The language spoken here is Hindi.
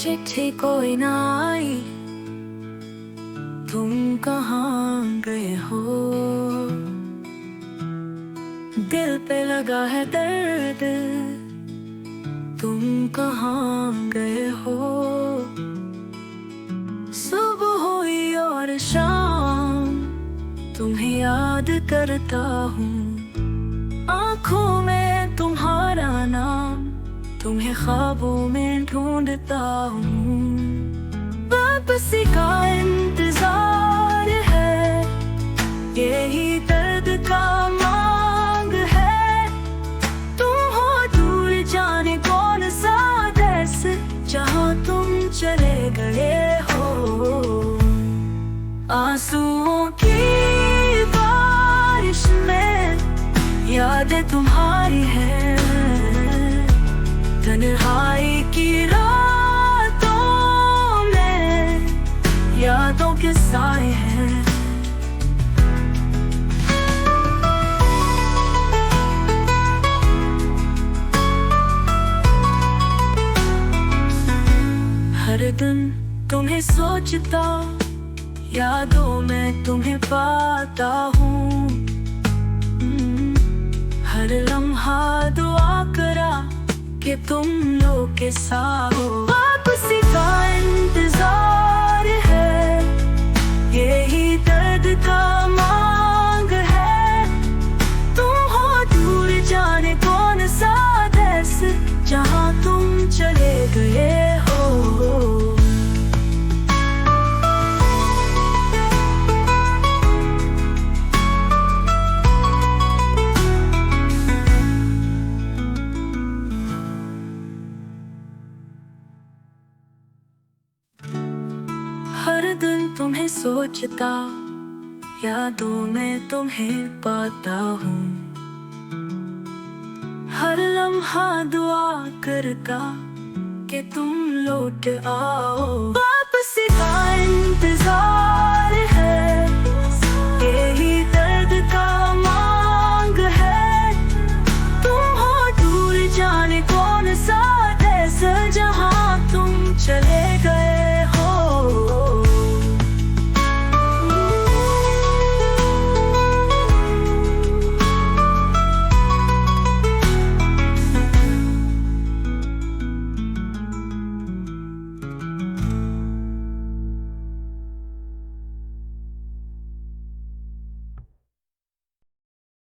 चिट्ठी कोई ना आई, तुम कहाँ गए हो। दिल पे लगा है दर्द, तुम कहाँ गए हो। सुबह हुई और शाम तुम्हें याद करता हूँ। आँखों में तुम्हारा नाम, तुम्हें ख्वाबों में ढूंढता हूँ। वापसी का इंतजार है, यही दर्द का मांग है। तुम हो दूर जाने कौन सा देश, जहाँ तुम चले गए हो। आंसुओं की बारिश में यादें तुम्हारी हैं, तन्हाई की रातों में यादों के साए हैं। हर दिन तुम्हें सोचता, यादों में तुम्हें पाता हूँ। हर लम्हा दुआ करा कि तुम लोग के साथ हो। वापसी का इंतजार है, यही दर्द का मांग है। तुम हो दूर जाने कौन सा देश, जहाँ तुम चले गए हो। हर दिन तुम्हें सोचता, यादों में तुम्हें पाता हूँ। हर लम्हा दुआ करता कि तुम लौट आओ। वापसी का इंतजार